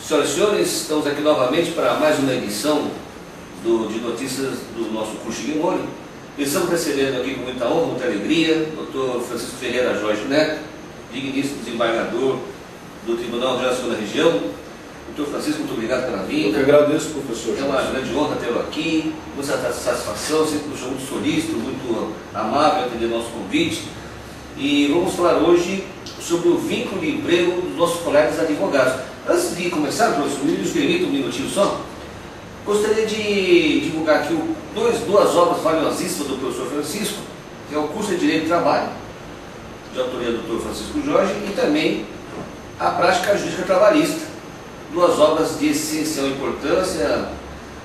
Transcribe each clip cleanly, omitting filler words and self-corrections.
Senhoras e senhores, estamos aqui novamente para mais uma edição de notícias do nosso curso de Guimori. Estamos recebendo aqui com muita honra, muita alegria, o Dr. Francisco Ferreira Jorge Neto, digníssimo desembargador do Tribunal Geral da Segunda Região. Dr. Francisco, muito obrigado pela vinda. Eu que agradeço, professor. É uma grande honra tê-lo aqui, muita satisfação, sempre nos muito solícito, muito amável atender nosso convite. E vamos falar hoje sobre o vínculo de emprego dos nossos colegas advogados. Antes de começar, professor, me permita um minutinho só. Gostaria de divulgar aqui duas obras valiosíssimas do professor Francisco, que é o curso de Direito do Trabalho, de autoria do Dr. Francisco Jorge, e também a Prática Jurídica Trabalhista. Duas obras de essencial importância,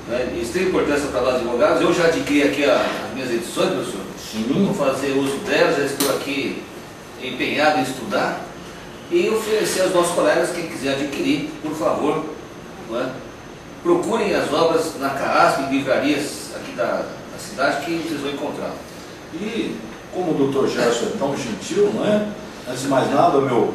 né, de extrema importância para nós advogados. Eu já adquiri aqui as minhas edições, professor. Sim. Vou fazer uso delas, já estou aqui empenhado em estudar e oferecer aos nossos colegas, quem quiser adquirir, por favor, não é? Procurem as obras na CAASP, em livrarias aqui da cidade, que vocês vão encontrar. E como o Dr. Gerson é tão gentil, não é? Antes de mais nada, meu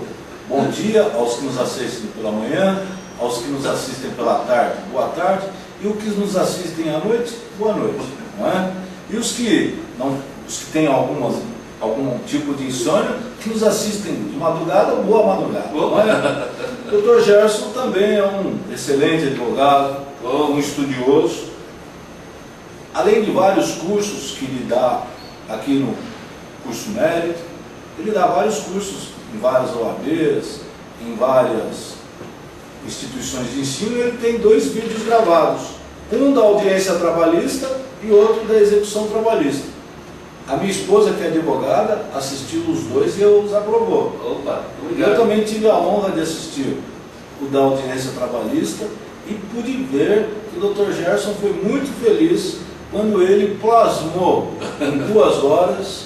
bom dia aos que nos assistem pela manhã, aos que nos assistem pela tarde, boa tarde, e os que nos assistem à noite, boa noite, não é? E os que têm algum tipo de insônia, que nos assistem de madrugada, boa madrugada. Não é? O Dr. Gerson também é um excelente advogado, um estudioso, além de vários cursos que ele dá aqui no curso Mérito, ele dá vários cursos em várias OABs, em várias instituições de ensino, e ele tem 2 vídeos gravados, um da audiência trabalhista e outro da execução trabalhista. A minha esposa, que é advogada, assistiu os 2 e os aprovou. Opa, obrigado. Eu também tive a honra de assistir o da audiência trabalhista e pude ver que o Dr. Gerson foi muito feliz quando ele plasmou em 2 horas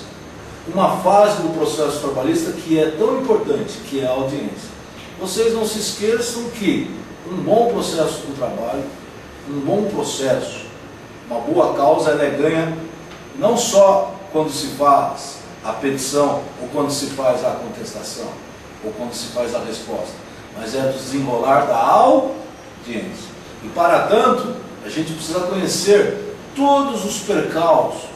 uma fase do processo trabalhista que é tão importante, que é a audiência. Vocês não se esqueçam que um bom processo do trabalho, um bom processo, uma boa causa, ela é ganha não só quando se faz a petição, ou quando se faz a contestação, ou quando se faz a resposta, mas é do desenrolar da audiência. E para tanto, a gente precisa conhecer todos os percalços,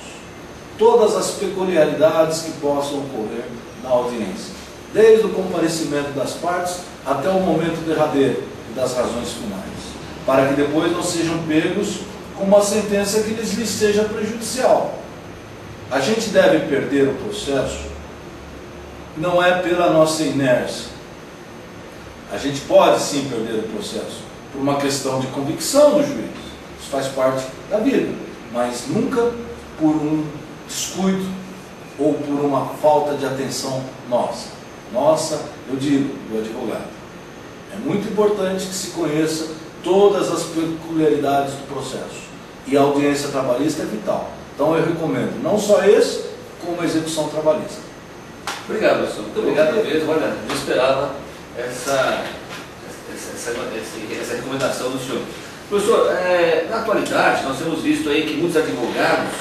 todas as peculiaridades que possam ocorrer na audiência, desde o comparecimento das partes até o momento derradeiro e das razões finais, para que depois não sejam pegos com uma sentença que lhes seja prejudicial. A gente deve perder o processo, não é pela nossa inércia. A gente pode sim perder o processo por uma questão de convicção do juiz, isso faz parte da vida, mas nunca por um descuido ou por uma falta de atenção nossa. Eu digo, do advogado. É muito importante que se conheça todas as peculiaridades do processo, e a audiência trabalhista é vital. Então eu recomendo não só esse, como a execução trabalhista. Obrigado, professor. Muito obrigado mesmo. Olha, eu esperava essa recomendação do senhor. Professor, na atualidade nós temos visto aí que muitos advogados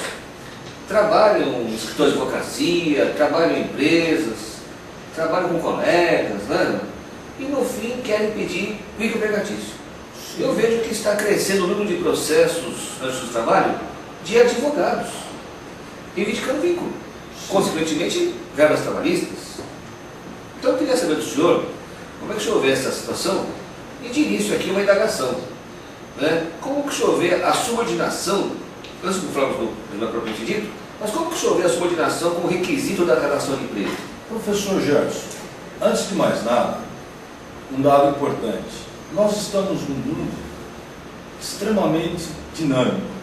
trabalham em escritórios de advocacia, trabalham em empresas, trabalham com colegas, né? E no fim querem pedir vínculo empregatício. Eu vejo que está crescendo o número de processos na justiça do trabalho de advogados reivindicando vínculo, consequentemente verbas trabalhistas. Então eu queria saber do senhor como é que o senhor vê essa situação e de início aqui uma indagação, né? Como que o senhor vê a subordinação, antes de falarmos do propriamente dito, mas como que o senhor vê a subordinação como requisito da relação de emprego? Professor Gerson, antes de mais nada, um dado importante. Nós estamos num mundo extremamente dinâmico.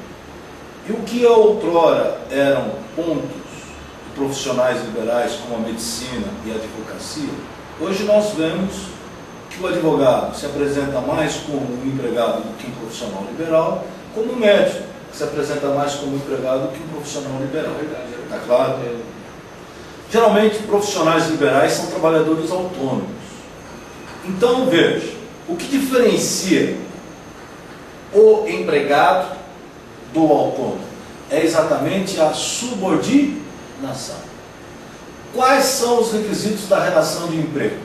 E o que outrora eram pontos de profissionais liberais como a medicina e a advocacia, hoje nós vemos que o advogado se apresenta mais como um empregado do que um profissional liberal, como um médico que se apresenta mais como um empregado do que um profissional liberal. Está claro? Geralmente, profissionais liberais são trabalhadores autônomos. Então, veja, o que diferencia o empregado do autônomo é exatamente a subordinação. Quais são os requisitos da relação de emprego?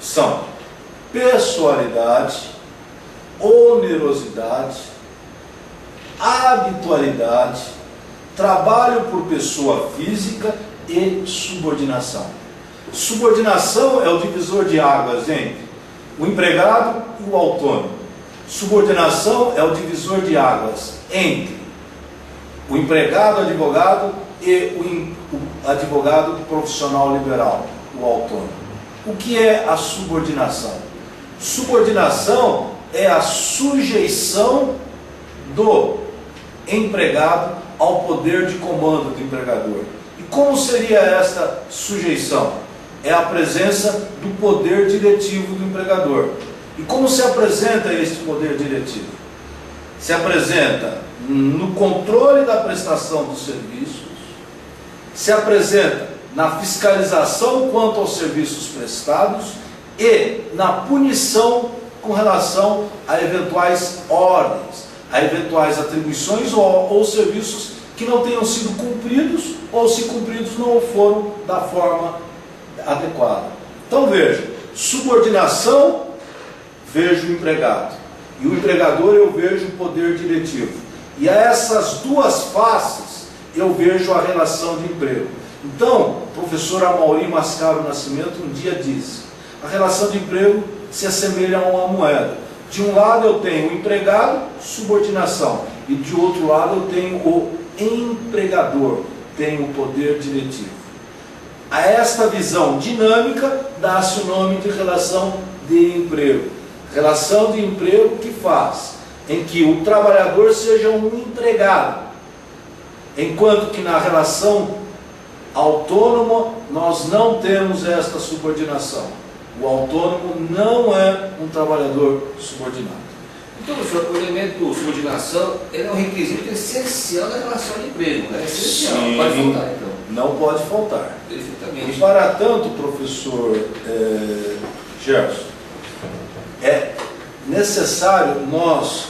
São pessoalidade, onerosidade, habitualidade, trabalho por pessoa física e subordinação. Subordinação é o divisor de águas entre o empregado e o autônomo. Subordinação é o divisor de águas entre o empregado advogado e o advogado profissional liberal, o autônomo. O que é a subordinação? Subordinação é a sujeição do empregado ao poder de comando do empregador. E como seria esta sujeição? É a presença do poder diretivo do empregador. E como se apresenta este poder diretivo? Se apresenta no controle da prestação dos serviços, se apresenta na fiscalização quanto aos serviços prestados e na punição com relação a eventuais ordens, a eventuais atribuições ou serviços que não tenham sido cumpridos ou, se cumpridos, não foram da forma adequada. Então veja, subordinação, vejo o empregado, e o empregador eu vejo o poder diretivo, e a essas duas faces eu vejo a relação de emprego. Então, o professor Amaury Mascaro Nascimento um dia disse: a relação de emprego se assemelha a uma moeda. De um lado eu tenho o empregado, subordinação, e de outro lado eu tenho o empregador, tenho o poder diretivo. A esta visão dinâmica dá-se o nome de relação de emprego. Relação de emprego que faz em que o trabalhador seja um empregado, enquanto que na relação autônoma nós não temos esta subordinação. O autônomo não é um trabalhador subordinado. Então, professor, o elemento subordinação ele é um requisito essencial da relação de emprego, né? É essencial, Sim, não pode faltar, então. Não pode faltar. Perfeitamente. E para tanto, professor Gerson, é necessário nós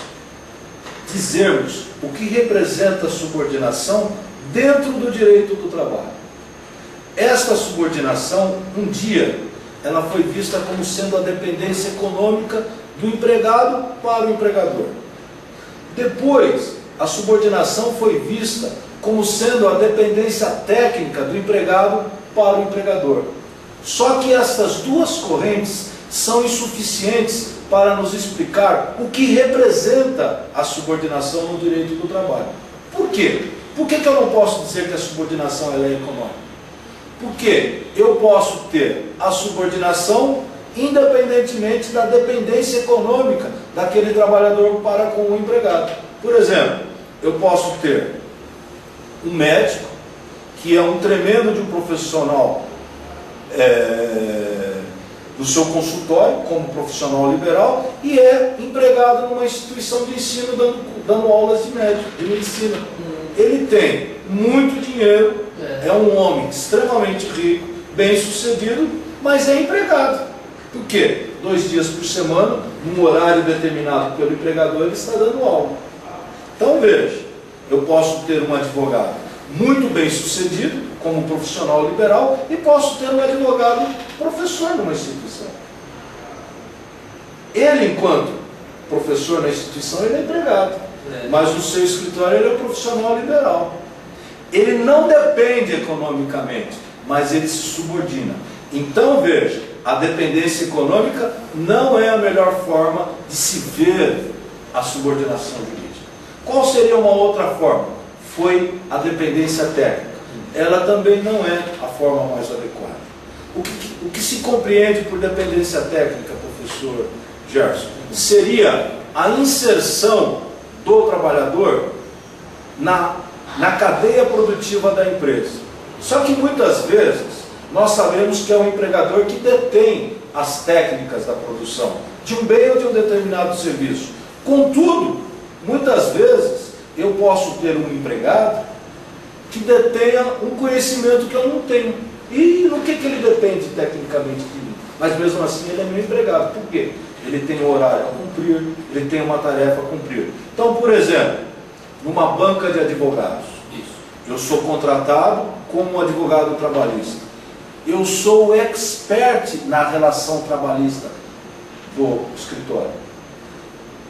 dizermos o que representa a subordinação dentro do direito do trabalho. Esta subordinação, um dia, ela foi vista como sendo a dependência econômica do empregado para o empregador. Depois, a subordinação foi vista como sendo a dependência técnica do empregado para o empregador. Só que estas duas correntes são insuficientes para nos explicar o que representa a subordinação no direito do trabalho. Por quê? Por que eu não posso dizer que a subordinação ela é econômica? Porque eu posso ter a subordinação independentemente da dependência econômica daquele trabalhador para com o empregado. Por exemplo, eu posso ter um médico que é um tremendo de um profissional do seu consultório, como profissional liberal, e é empregado numa instituição de ensino dando aulas de médico, de medicina. Ele tem muito dinheiro, é um homem extremamente rico, bem sucedido, mas é empregado. Por quê? 2 dias por semana, num horário determinado pelo empregador, ele está dando aula. Então veja, eu posso ter um advogado muito bem sucedido, como profissional liberal, e posso ter um advogado professor numa instituição. Ele, enquanto professor na instituição, ele é empregado, mas no seu escritório ele é profissional liberal. Ele não depende economicamente, mas ele se subordina. Então veja, a dependência econômica não é a melhor forma de se ver a subordinação jurídica. Qual seria uma outra forma? Foi a dependência técnica. Ela também não é a forma mais adequada. O que se compreende por dependência técnica, professor Gerson, seria a inserção do trabalhador na cadeia produtiva da empresa. Só que muitas vezes nós sabemos que é o empregador que detém as técnicas da produção de um bem ou de um determinado serviço. Contudo, muitas vezes eu posso ter um empregado que detenha um conhecimento que eu não tenho. E no que ele depende tecnicamente de mim? Mas mesmo assim ele é meu empregado. Por quê? Ele tem um horário a cumprir, ele tem uma tarefa a cumprir. Então, por exemplo, numa banca de advogados, eu sou contratado como um advogado trabalhista. Eu sou expert na relação trabalhista do escritório.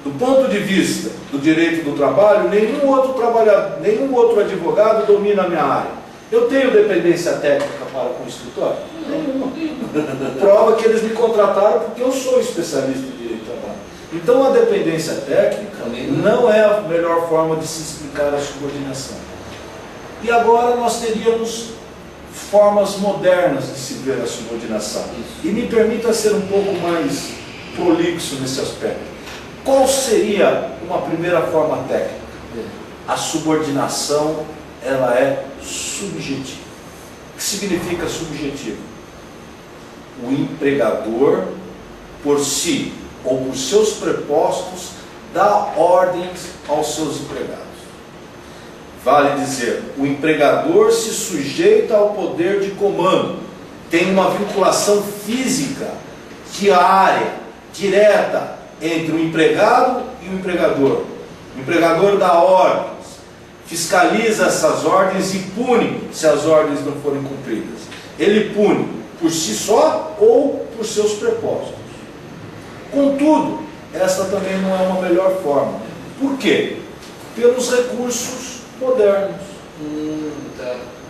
Do ponto de vista do direito do trabalho, nenhum outro advogado domina a minha área. Eu tenho dependência técnica para com o escritório? Nenhuma. Prova que eles me contrataram porque eu sou especialista em direito do trabalho. Então a dependência técnica não é a melhor forma de se explicar a subordinação. E agora nós teríamos formas modernas de se ver a subordinação. E me permita ser um pouco mais prolixo nesse aspecto. Qual seria uma primeira forma técnica? A subordinação, ela é subjetiva. O que significa subjetiva? O empregador, por si ou por seus prepostos, dá ordens aos seus empregados. Vale dizer, o empregador se sujeita ao poder de comando, tem uma vinculação física, diária, direta, entre o empregado e o empregador. O empregador dá ordens, fiscaliza essas ordens e pune se as ordens não forem cumpridas. Ele pune por si só ou por seus prepostos. Contudo, esta também não é uma melhor forma. Por quê? Pelos recursos modernos,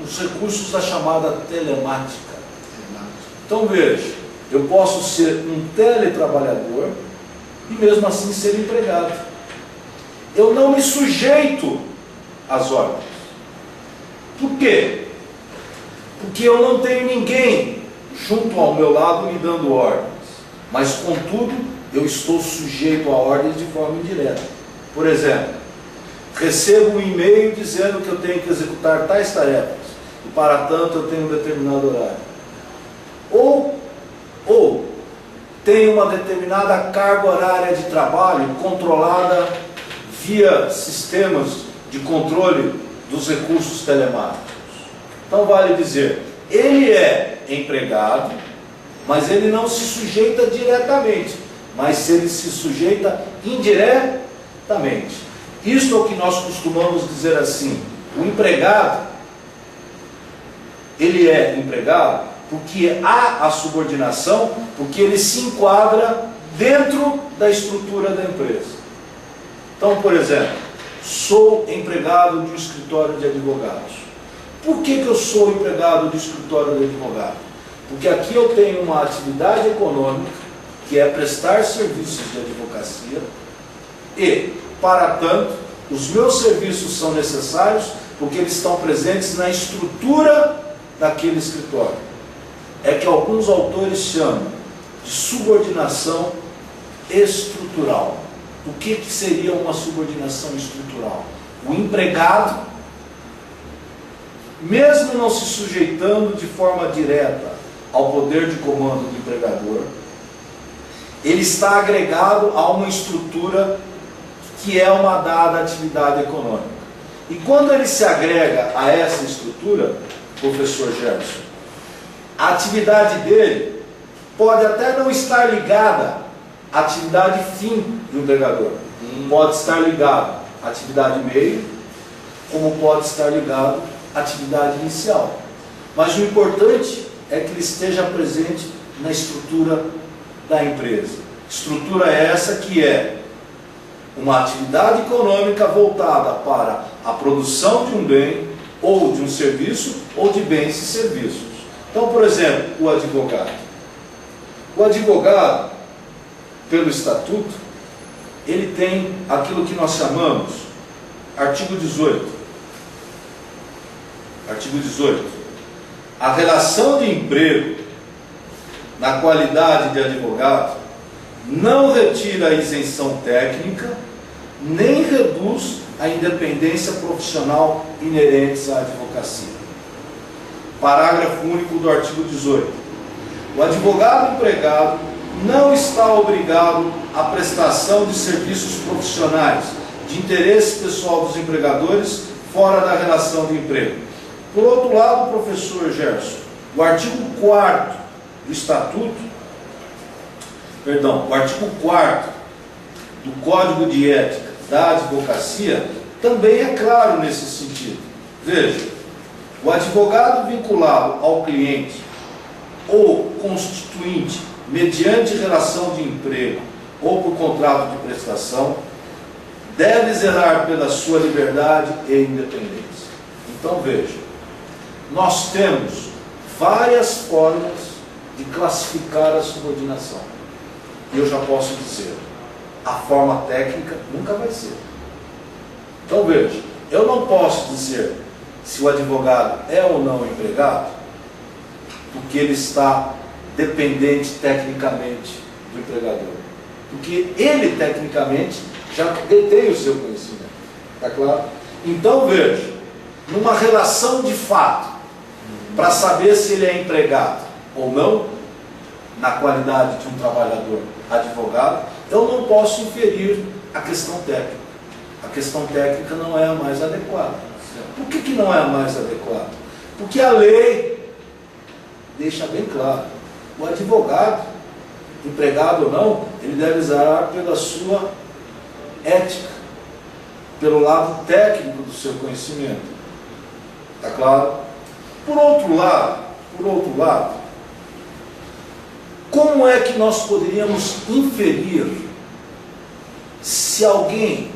os recursos da chamada telemática. Então veja, eu posso ser um teletrabalhador e mesmo assim ser empregado. Eu não me sujeito às ordens. Por quê? Porque eu não tenho ninguém junto ao meu lado me dando ordens. Mas, contudo, eu estou sujeito a ordens de forma indireta. Por exemplo, recebo um e-mail dizendo que eu tenho que executar tais tarefas e para tanto eu tenho um determinado horário. Ou tenho uma determinada carga horária de trabalho controlada via sistemas de controle dos recursos telemáticos. Então vale dizer, ele é empregado, mas ele não se sujeita diretamente, mas ele se sujeita indiretamente. Isto é o que nós costumamos dizer assim, o empregado, ele é empregado porque há a subordinação, porque ele se enquadra dentro da estrutura da empresa. Então, por exemplo, sou empregado de um escritório de advogados. Por que eu sou empregado de escritório de advogado? Porque aqui eu tenho uma atividade econômica, que é prestar serviços de advocacia, e, para tanto, os meus serviços são necessários porque eles estão presentes na estrutura daquele escritório. É que alguns autores chamam de subordinação estrutural. O que seria uma subordinação estrutural? O empregado, mesmo não se sujeitando de forma direta ao poder de comando do empregador, ele está agregado a uma estrutura que é uma dada atividade econômica. E quando ele se agrega a essa estrutura, professor Gerson, a atividade dele pode até não estar ligada à atividade fim do empregador. Pode estar ligado à atividade meio, como pode estar ligado à atividade inicial. Mas o importante é que ele esteja presente na estrutura da empresa. Estrutura essa que é uma atividade econômica voltada para a produção de um bem, ou de um serviço, ou de bens e serviços. Então, por exemplo, o advogado. O advogado, pelo estatuto, ele tem aquilo que nós chamamos, artigo 18. Artigo 18. A relação de emprego na qualidade de advogado não retira a isenção técnica, nem reduz a independência profissional inerentes à advocacia. Parágrafo único do artigo 18. O advogado empregado não está obrigado à prestação de serviços profissionais de interesse pessoal dos empregadores fora da relação de emprego. Por outro lado, professor Gerson, o artigo 4º do Estatuto, o artigo 4º do Código de Ética da Advocacia também é claro nesse sentido. Veja, o advogado vinculado ao cliente ou constituinte mediante relação de emprego ou por contrato de prestação, deve zelar pela sua liberdade e independência. Então veja, nós temos várias formas de classificar a subordinação. E eu já posso dizer, a forma técnica nunca vai ser. Então veja, eu não posso dizer se o advogado é ou não empregado, porque ele está dependente tecnicamente do empregador. Porque ele tecnicamente já detém o seu conhecimento. Está claro? Então veja, numa relação de fato, para saber se ele é empregado ou não, na qualidade de um trabalhador advogado, eu não posso inferir a questão técnica. A questão técnica não é a mais adequada. Por que não é a mais adequada? Porque a lei deixa bem claro, o advogado, empregado ou não, ele deve zelar pela sua ética, pelo lado técnico do seu conhecimento. Está claro? Por outro lado, como é que nós poderíamos inferir se alguém,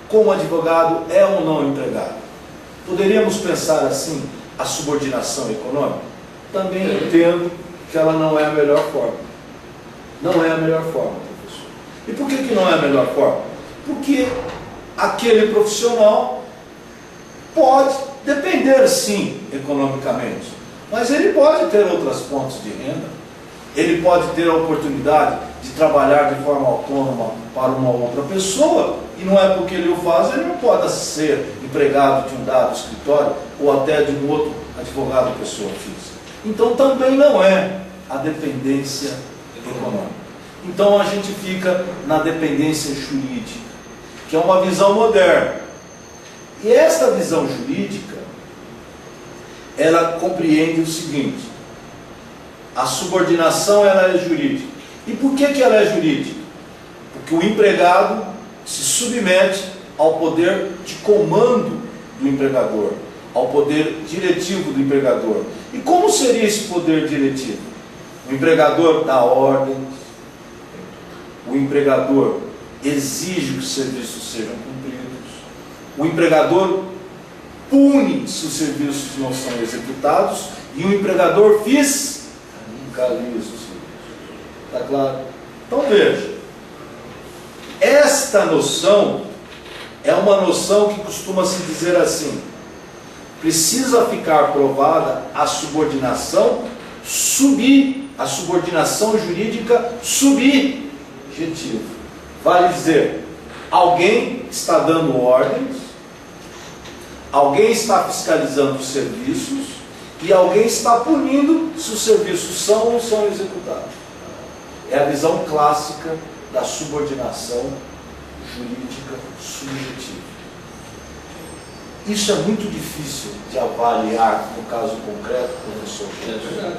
como advogado, é ou não empregado? Poderíamos pensar assim, a subordinação econômica? Também entendo que ela não é a melhor forma. Não é a melhor forma, professor. E por que não é a melhor forma? Porque aquele profissional pode depender, sim, economicamente, mas ele pode ter outras fontes de renda, ele pode ter a oportunidade de trabalhar de forma autônoma para uma outra pessoa, e não é porque ele o faz, ele não pode ser empregado de um dado escritório ou até de um outro advogado pessoa física. Então também não é a dependência econômica. Então a gente fica na dependência jurídica, que é uma visão moderna. E esta visão jurídica, ela compreende o seguinte: a subordinação ela é jurídica. E por que ela é jurídica? Porque o empregado se submete ao poder de comando do empregador, ao poder diretivo do empregador. E como seria esse poder diretivo? O empregador dá ordens, o empregador exige que os serviços sejam cumpridos, o empregador pune se os serviços não são executados, e o empregador fiscaliza os serviços. Está claro? Então veja, esta noção é uma noção que costuma se dizer assim: precisa ficar provada a subordinação a subordinação jurídica subjetiva. Vale dizer, alguém está dando ordens, alguém está fiscalizando os serviços e alguém está punindo se os serviços são ou não são executados. É a visão clássica da subordinação jurídica subjetiva. Isso é muito difícil de avaliar no caso concreto, professor. É verdade.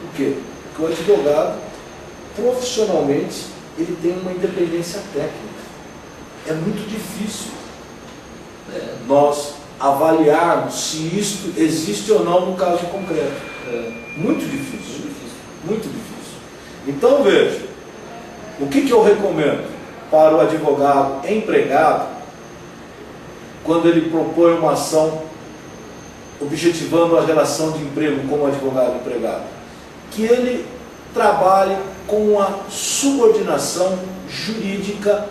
Por quê? Porque o advogado, profissionalmente, ele tem uma independência técnica. É muito difícil nós avaliarmos se isto existe ou não no caso concreto. Muito difícil. Muito difícil. Então veja, o que eu recomendo para o advogado empregado quando ele propõe uma ação objetivando a relação de emprego como advogado empregado? Que ele trabalhe com a subordinação jurídica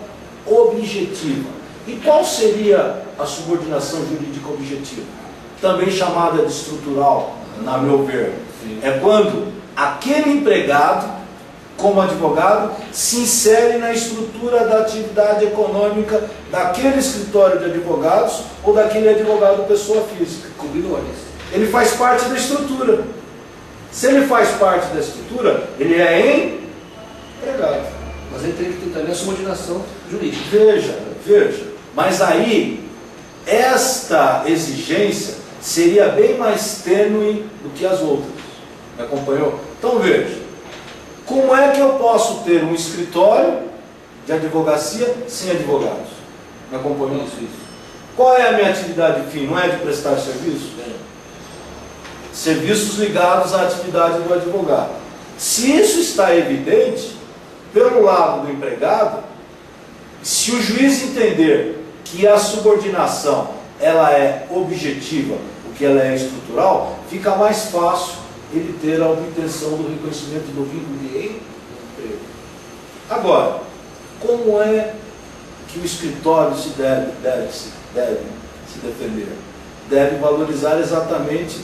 objetiva. E qual seria a subordinação jurídica objetiva? Também chamada de estrutural, na meu ver. É quando aquele empregado, como advogado, se insere na estrutura da atividade econômica daquele escritório de advogados ou daquele advogado pessoa física. Ele faz parte da estrutura. Se ele faz parte da estrutura, ele é empregado. Mas ele tem que ter também a subordinação jurídica. Veja. Mas aí, esta exigência seria bem mais tênue do que as outras. Me acompanhou? Então veja, como é que eu posso ter um escritório de advocacia sem advogados? Me acompanhou? Isso. Qual é a minha atividade fim? Não é de prestar serviço? Serviços ligados à atividade do advogado. Se isso está evidente, pelo lado do empregado, se o juiz entender que a subordinação ela é objetiva, porque ela é estrutural, fica mais fácil ele ter a obtenção do reconhecimento do vínculo de emprego. Agora, como é que o escritório deve se defender? Deve valorizar exatamente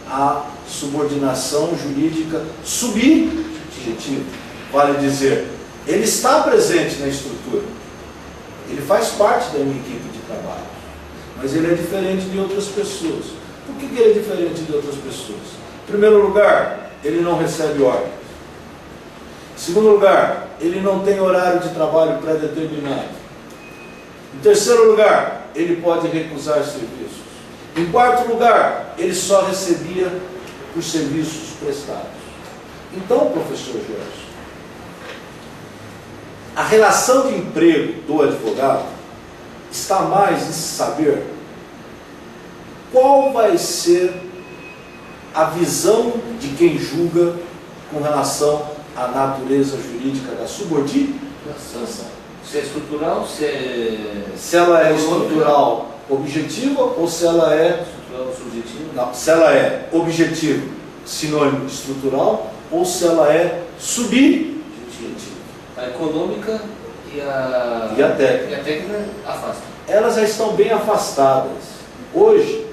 a subordinação jurídica subjetiva. Vale dizer, ele está presente na estrutura, ele faz parte da minha equipe de trabalho, mas ele é diferente de outras pessoas. Por que ele é diferente de outras pessoas? Em primeiro lugar, ele não recebe ordem. Em segundo lugar, ele não tem horário de trabalho pré-determinado. Em terceiro lugar, ele pode recusar serviços. Em quarto lugar, ele só recebia os serviços prestados. Então, professor Gerson, a relação de emprego do advogado está mais em saber qual vai ser a visão de quem julga com relação à natureza jurídica da subordinação. Se é estrutural, se ela é estrutural objetiva ou se ela é estrutural subjetiva? Não, se ela é objetivo, sinônimo de estrutural, ou se ela é subjetiva. A econômica e a técnica. E a técnica afasta. Elas já estão bem afastadas. Hoje,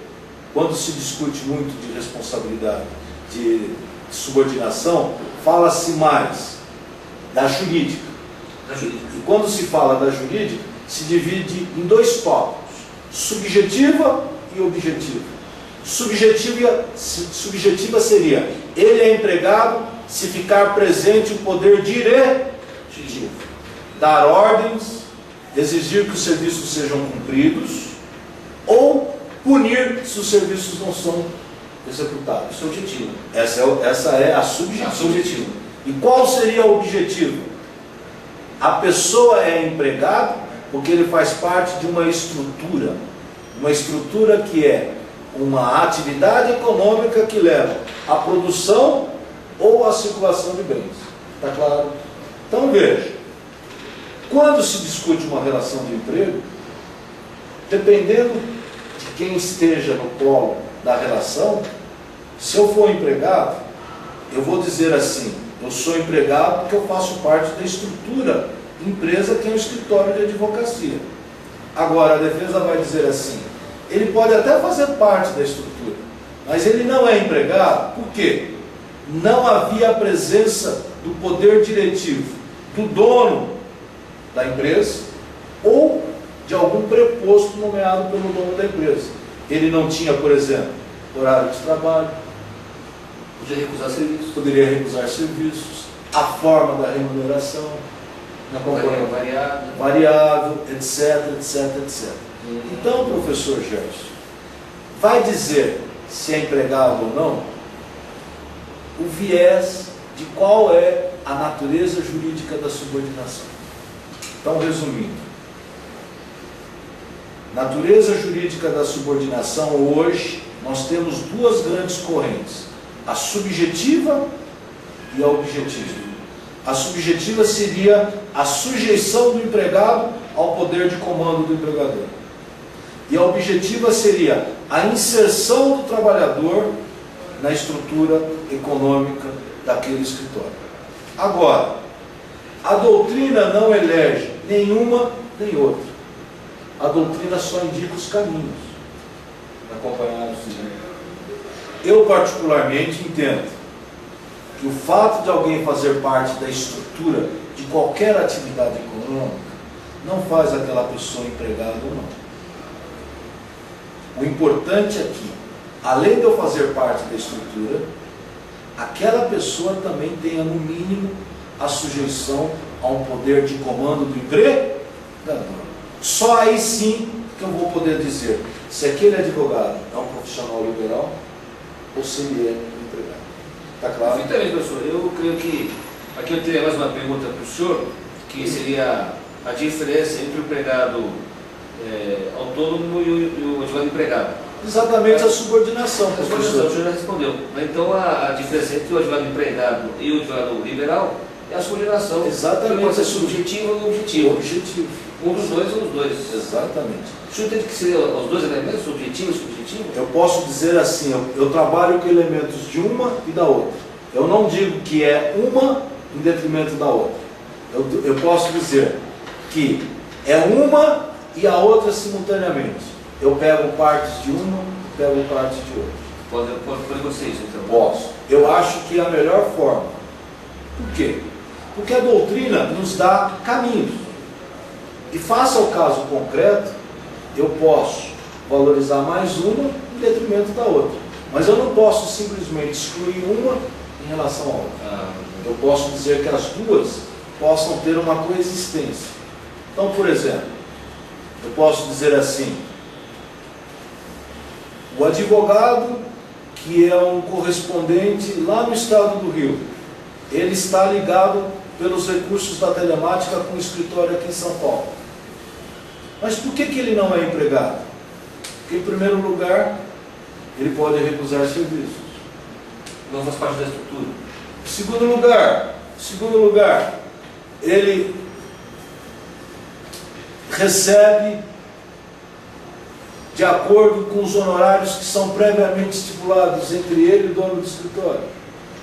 quando se discute muito de responsabilidade, de subordinação, fala-se mais da jurídica. E quando se fala da jurídica, se divide em dois tópicos: subjetiva e objetiva. Subjetiva seria: ele é empregado se ficar presente o poder diretivo, dar ordens, exigir que os serviços sejam cumpridos ou punir se os serviços não são executados. Isso é objetivo. Essa é a subjetiva. E qual seria o objetivo? A pessoa é empregado porque ele faz parte de uma estrutura que é uma atividade econômica que leva à produção ou à circulação de bens. Está claro? Então veja, quando se discute uma relação de emprego, dependendo de quem esteja no polo da relação, se eu for empregado, eu vou dizer assim: eu sou empregado porque eu faço parte da estrutura empresa que é um escritório de advocacia. Agora, a defesa vai dizer assim: ele pode até fazer parte da estrutura, mas ele não é empregado. Por quê? Não havia a presença do poder diretivo do dono da empresa ou de algum preposto nomeado pelo dono da empresa. Ele não tinha, por exemplo, horário de trabalho, poderia recusar serviços, a forma da remuneração, variável, etc. Então, professor Gerson, vai dizer se é empregado ou não o viés de qual é a natureza jurídica da subordinação. Então, resumindo, natureza jurídica da subordinação hoje, nós temos duas grandes correntes: a subjetiva e a objetiva. A subjetiva seria a sujeição do empregado ao poder de comando do empregador. E a objetiva seria a inserção do trabalhador na estrutura econômica daquele escritório. Agora, a doutrina não elege nenhuma nem outra. A doutrina só indica os caminhos. Acompanhados. Eu particularmente entendo que o fato de alguém fazer parte da estrutura de qualquer atividade econômica não faz aquela pessoa empregada ou não. O importante é que, além de eu fazer parte da estrutura, aquela pessoa também tenha, no mínimo, a sujeição a um poder de comando do empregador. Só aí sim que eu vou poder dizer se aquele advogado é um profissional liberal ou se ele é um empregado. Está claro? Perfeitamente, professor. Eu creio que aqui eu teria mais uma pergunta para o senhor, que seria a diferença entre o empregado autônomo e o advogado empregado. Exatamente a subordinação, professor. O senhor já respondeu. Então a diferença entre o advogado empregado e o advogado liberal e a subordinação. Exatamente. Pode ser subjetivo ou objetivo. Objetivo. Um dos dois ou os dois. Exatamente. O senhor entende que seriam os dois elementos, objetivo e subjetivo? Eu posso dizer assim, eu trabalho com elementos de uma e da outra. Eu não digo que é uma em detrimento da outra. Eu posso dizer que é uma e a outra simultaneamente. Eu pego partes de uma e pego partes de outra. Pode você isso, então? Posso. Eu acho que é a melhor forma. Por quê? Porque a doutrina nos dá caminhos. E face ao caso concreto, eu posso valorizar mais uma em detrimento da outra. Mas eu não posso simplesmente excluir uma em relação à outra. Eu posso dizer que as duas possam ter uma coexistência. Então, por exemplo, eu posso dizer assim: o advogado, que é um correspondente lá no estado do Rio, ele está ligado pelos recursos da telemática com o escritório aqui em São Paulo. Mas por que ele não é empregado? Porque, em primeiro lugar, ele pode recusar serviços. Não faz parte da estrutura. Segundo lugar, ele recebe de acordo com os honorários que são previamente estipulados entre ele e o dono do escritório.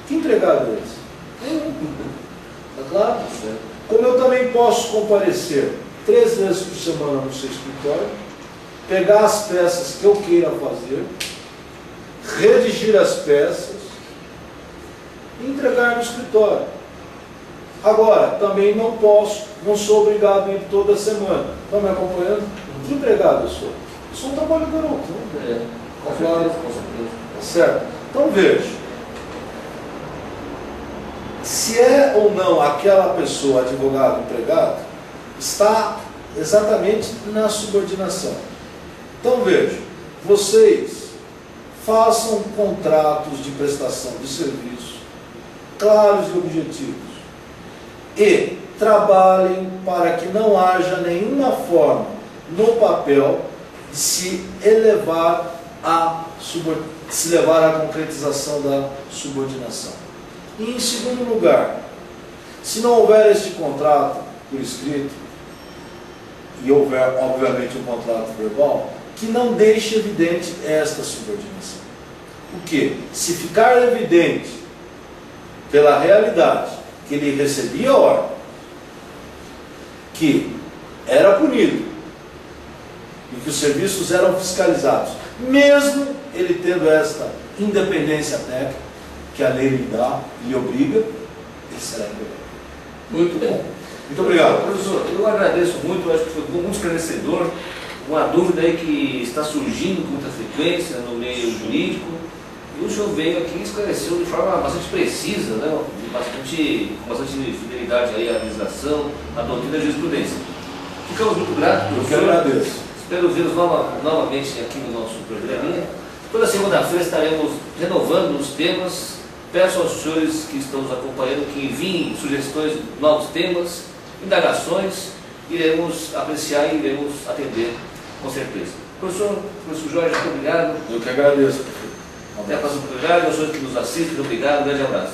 Que empregado é esse? Está claro? Como eu também posso comparecer 3 vezes por semana no seu escritório, pegar as peças que eu queira fazer, redigir as peças e entregar no escritório. Agora, também não sou obrigado a ir toda semana. Estão me acompanhando? Que empregado eu sou? Eu sou um trabalhador autônomo. Com certeza, com certeza. Certo? Então veja, se é ou não aquela pessoa advogado empregado, está exatamente na subordinação. Então veja, vocês façam contratos de prestação de serviço claros e objetivos e trabalhem para que não haja nenhuma forma no papel de se levar à concretização da subordinação. E, em segundo lugar, se não houver este contrato por escrito, e houver, obviamente, um contrato verbal, que não deixe evidente esta subordinação. O quê? Se ficar evidente pela realidade que ele recebia a ordem, que era punido e que os serviços eram fiscalizados, mesmo ele tendo esta independência técnica que a lei lhe dá, lhe obriga, ele será empregado. Muito bem. Muito obrigado. Professor, eu agradeço muito, eu acho que foi muito esclarecedor, uma dúvida aí que está surgindo com muita frequência no meio jurídico, e o senhor veio aqui e esclareceu de forma bastante precisa, né, com bastante fidelidade aí à legislação, à doutrina e à jurisprudência. Ficamos muito gratos, professor. Eu que agradeço. Espero vê-los novamente aqui no nosso programinha. Toda segunda-feira estaremos renovando os temas. Peço aos senhores que estão nos acompanhando que enviem sugestões de novos temas, indagações, iremos apreciar e iremos atender com certeza. Professor Jorge, muito obrigado. Eu que agradeço. Até a próxima oportunidade, aos senhores que nos assistem, obrigado, um grande abraço.